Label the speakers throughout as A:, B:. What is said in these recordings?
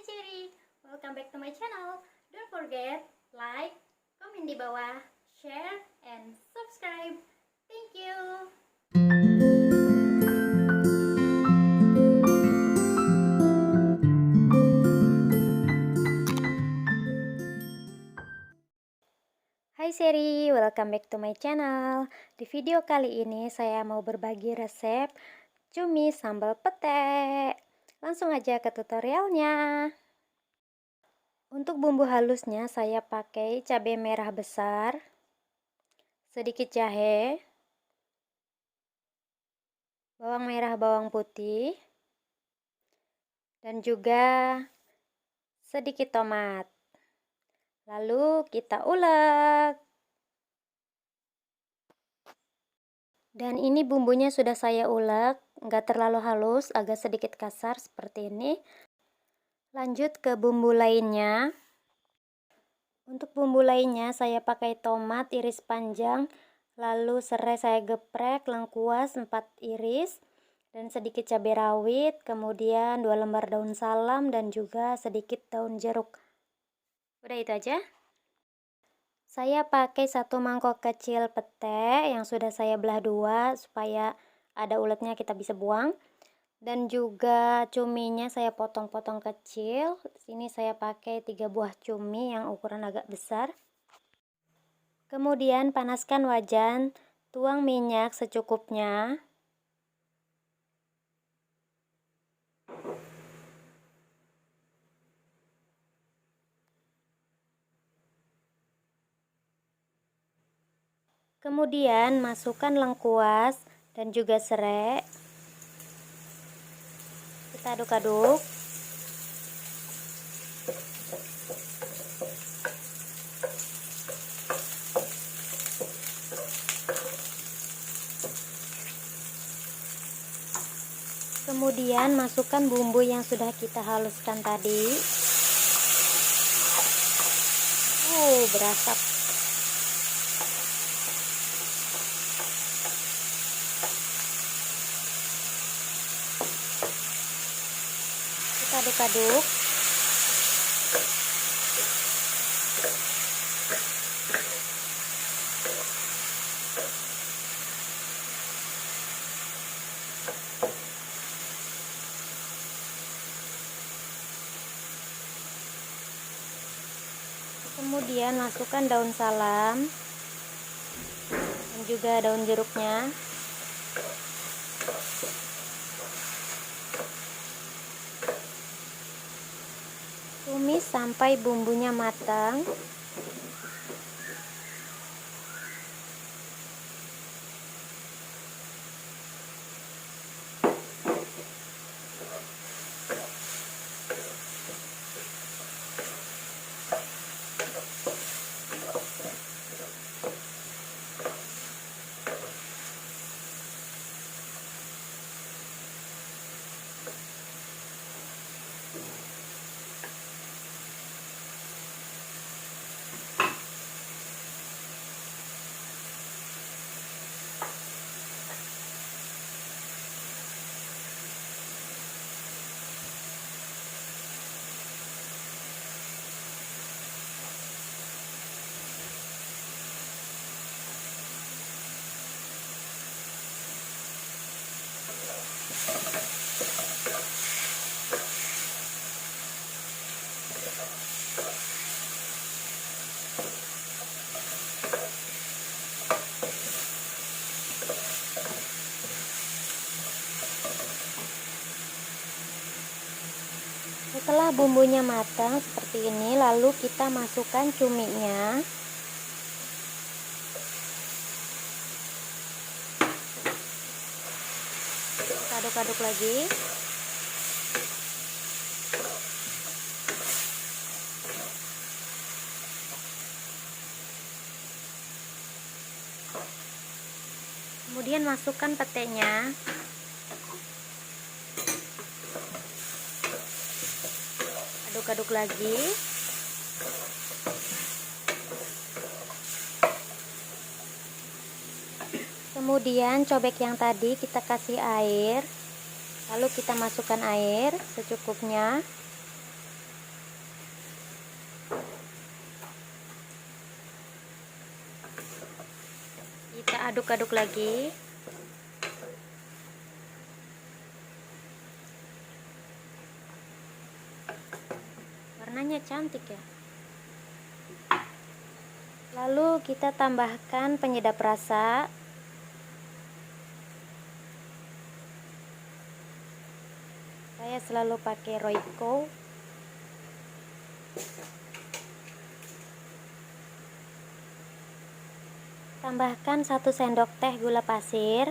A: Hai Cherry, welcome back to my channel. Don't forget, like, comment di bawah, share, and subscribe. Thank you. Hai Seri, welcome back to my channel. Di video kali ini saya mau berbagi resep cumi sambal pete. Langsung aja ke tutorialnya. Untuk bumbu halusnya saya pakai cabai merah besar, sedikit jahe, bawang merah, bawang putih, dan juga sedikit tomat. Lalu kita ulek. Dan ini bumbunya sudah saya ulek, nggak terlalu halus, agak sedikit kasar seperti ini. Lanjut ke bumbu lainnya. Untuk bumbu lainnya saya pakai tomat iris panjang, lalu serai saya geprek, lengkuas 4 iris, dan sedikit cabai rawit, kemudian 2 lembar daun salam dan juga sedikit daun jeruk. Udah itu aja. Saya pakai 1 mangkok kecil pete yang sudah saya belah 2 supaya ada uletnya kita bisa buang. Dan juga cuminya saya potong-potong kecil. Sini saya pakai 3 buah cumi yang ukuran agak besar. Kemudian panaskan wajan, tuang minyak secukupnya. Kemudian masukkan lengkuas dan juga serai. Kita aduk-aduk. Kemudian masukkan bumbu yang sudah kita haluskan tadi. Berasap. Kita aduk-aduk. Kemudian masukkan daun salam dan juga daun jeruknya. Tumis sampai bumbunya matang. Setelah bumbunya matang seperti ini, lalu kita masukkan cuminya. Kita aduk-aduk lagi. Kemudian masukkan petenya. Aduk-aduk lagi. Kemudian cobek yang tadi kita kasih air, lalu kita masukkan air secukupnya. aduk-aduk lagi. Warnanya cantik ya. Lalu kita tambahkan penyedap rasa. Saya selalu pakai Royco. Tambahkan 1 sendok teh gula pasir.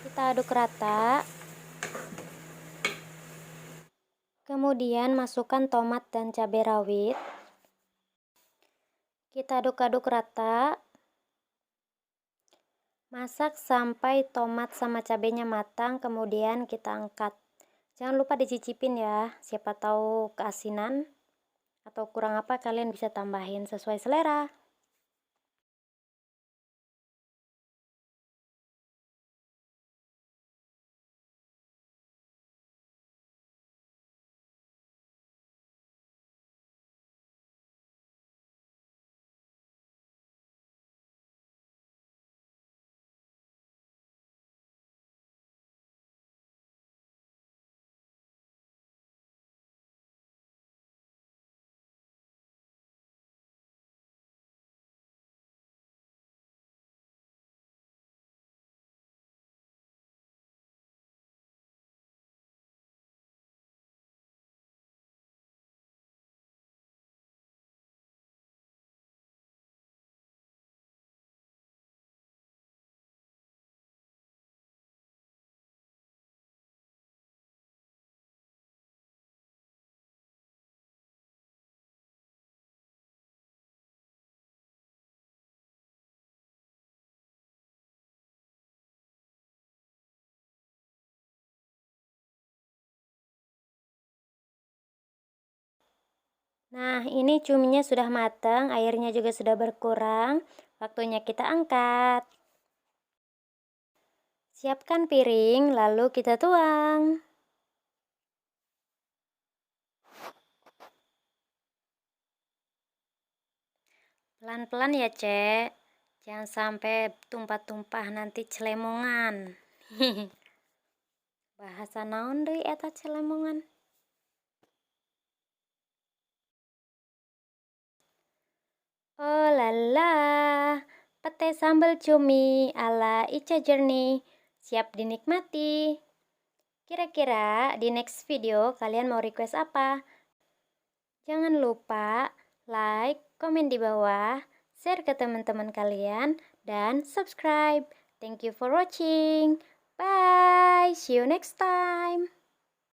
A: Kita aduk rata. Kemudian masukkan tomat dan cabai rawit. Kita aduk-aduk rata. Masak sampai tomat sama cabenya matang, kemudian kita angkat. Jangan lupa dicicipin ya, siapa tahu keasinan atau kurang apa kalian bisa tambahin sesuai selera. Nah, ini cuminya sudah matang, airnya juga sudah berkurang. Waktunya kita angkat. Siapkan piring, lalu kita tuang. Pelan-pelan ya, Cek. Jangan sampai tumpah-tumpah nanti celemongan. Bahasa naon deui eta celemongan? Oh lala, pete sambal cumi ala Ica Journey. Siap dinikmati. Kira-kira di next video kalian mau request apa? Jangan lupa like, komen di bawah, share ke teman-teman kalian, dan subscribe. Thank you for watching. Bye. See you next time.